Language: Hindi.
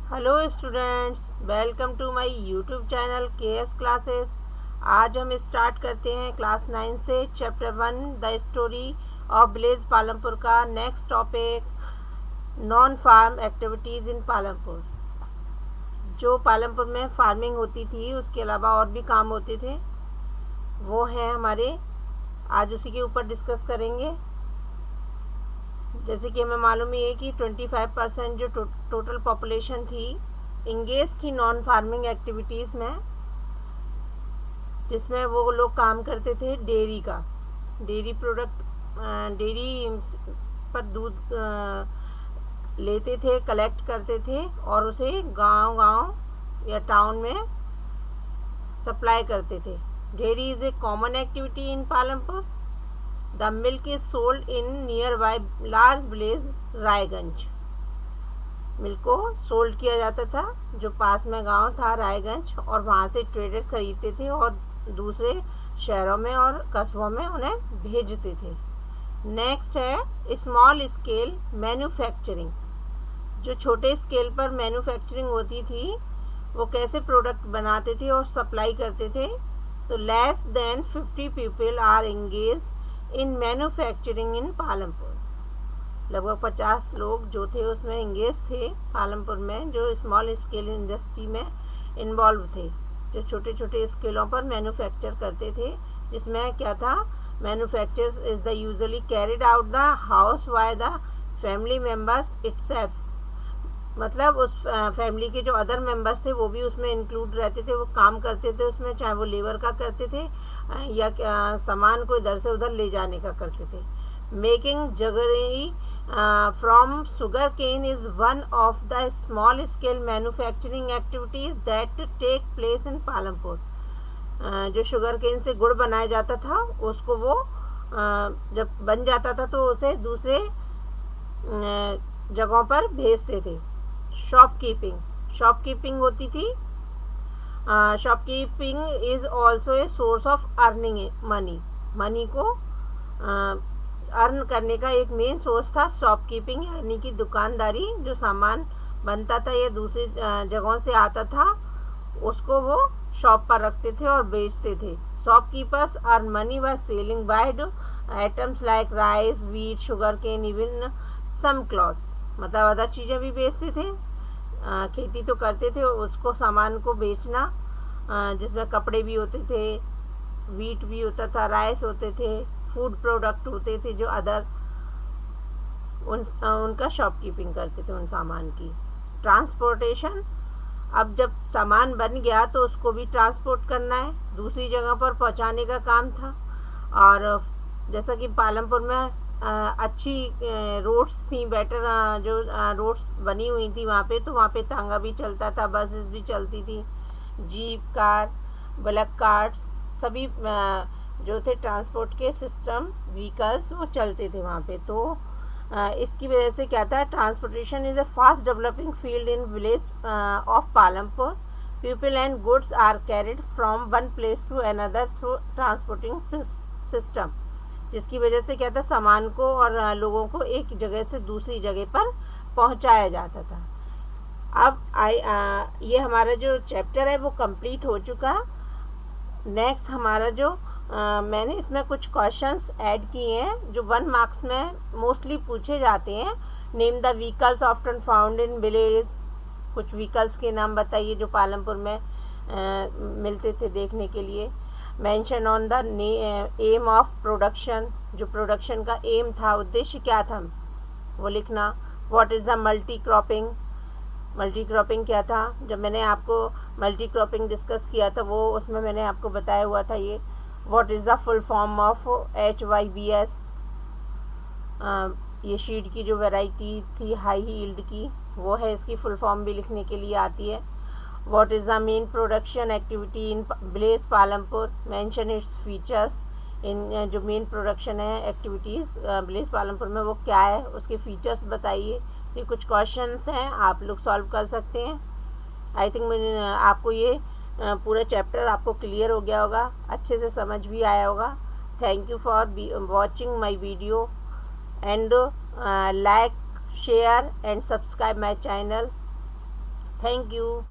Hello students, welcome to my YouTube channel KS classes. आज हम स्टार्ट करते हैं क्लास 9 से chapter 1 the story of village Palampur का next topic non farm activities in Palampur. जो पालमपुर में फार्मिंग होती थी उसके अलावा और भी काम होते थे, वो हैं हमारे, आज उसी के ऊपर डिस्कस करेंगे। जैसे कि हमें मालूम ही है कि 25% जो टोटल पॉपुलेशन थी इंगेज थी नॉन फार्मिंग एक्टिविटीज़ में, जिसमें वो लोग काम करते थे डेयरी का, डेयरी प्रोडक्ट, डेयरी पर दूध लेते थे, कलेक्ट करते थे और उसे गांव-गांव या टाउन में सप्लाई करते थे। Dairy is a common activity in Palampur. The milk is sold in near by large village Raiganj. Milk को सोल्ड किया जाता था, जो पास में गांव था रायगंज, और वहाँ से ट्रेडर खरीदते थे और दूसरे शहरों में और कस्बों में उन्हें भेजते थे। नेक्स्ट है स्मॉल स्केल मैन्युफैक्चरिंग। जो छोटे स्केल पर मैन्युफैक्चरिंग होती थी वो कैसे प्रोडक्ट बनाते थे और सप्लाई करते थे। तो less than 50 people are engaged in manufacturing in Palampur. लगभग 50 लोग जो थे उसमें एंगेज थे पालमपुर में, जो स्मॉल स्केल इंडस्ट्री में इन्वॉल्व थे, जो छोटे छोटे स्केलों पर मैन्युफैक्चर करते थे। जिसमें क्या था, manufactures is the usually carried out the house by the family members itself. मतलब उस फैमिली के जो अदर मेंबर्स थे वो भी उसमें इंक्लूड रहते थे, वो काम करते थे उसमें, चाहे वो लेबर का करते थे या सामान को इधर से उधर ले जाने का करते थे। Making jaggery from sugar cane is one of the small scale manufacturing activities that take place in Palampur. जो शुगर केन से गुड़ बनाया जाता था उसको वो जब बन जाता था तो उसे दूसरे जगहों पर भेजते थे। शॉपकीपिंग होती थी। Shopkeeping is also a source of earning money को अर्न करने का एक मेन सोर्स था शॉपकीपिंग, यानी कि दुकानदारी। जो सामान बनता था या दूसरी जगहों से आता था उसको वो शॉप पर रखते थे और बेचते थे। Shopkeepers earn money by selling wide items like rice, wheat, sugar cane, even some clothes. मतलब अदर चीज़ें भी बेचते थे, खेती तो करते थे, उसको सामान को बेचना, जिसमें कपड़े भी होते थे, वीट भी होता था, राइस होते थे, फूड प्रोडक्ट होते थे जो अदर, उनका शॉपकीपिंग करते थे उन सामान की। ट्रांसपोर्टेशन, अब जब सामान बन गया तो उसको भी ट्रांसपोर्ट करना है, दूसरी जगह पर पहुंचाने का काम था। और जैसा कि पालमपुर में अच्छी रोड्स थी, बेटर जो रोड्स बनी हुई थी वहाँ पे, तो वहाँ पे तांगा भी चलता था, बसेस भी चलती थी, जीप, कार, ब्लैक कार्ट्स, सभी जो थे ट्रांसपोर्ट के सिस्टम, व्हीकल्स, वो चलते थे वहाँ पे। तो इसकी वजह से क्या था, transportation is a fast developing field in village of Palampur. People and goods are carried from one place to another through transporting system. जिसकी वजह से क्या था, सामान को और लोगों को एक जगह से दूसरी जगह पर पहुंचाया जाता था। अब ये हमारा जो चैप्टर है वो कंप्लीट हो चुका। नेक्स्ट हमारा जो मैंने इसमें कुछ क्वेश्चंस ऐड किए हैं जो 1 मार्क्स में मोस्टली पूछे जाते हैं। Name the vehicles often found in village. कुछ व्हीकल्स के नाम बताइए जो पालमपुर में मिलते थे देखने के लिए। Mention on the aim of production, जो प्रोडक्शन का एम था, उद्देश्य क्या था, वो लिखना। What is the multi cropping, multi cropping क्या था, जब मैंने आपको मल्टी क्रॉपिंग डिस्कस किया था वो उसमें मैंने आपको बताया हुआ था ये। What is the full form of HYBS, ये शीट की जो वैरायटी थी हाई यील्ड की, वो है, इसकी फुल फॉर्म भी लिखने के लिए आती है। What is the main production activity in village Palampur, mention its features. इन जो मेन प्रोडक्शन है एक्टिविटीज़ विलेज पालमपुर में वो क्या है, उसके फीचर्स बताइए। ये कुछ क्वेश्चंस हैं, आप लोग सॉल्व कर सकते हैं। आई थिंक आपको ये पूरा चैप्टर आपको क्लियर हो गया होगा, अच्छे से समझ भी आया होगा। Thank you for watching my video and like, share and subscribe my channel. Thank you.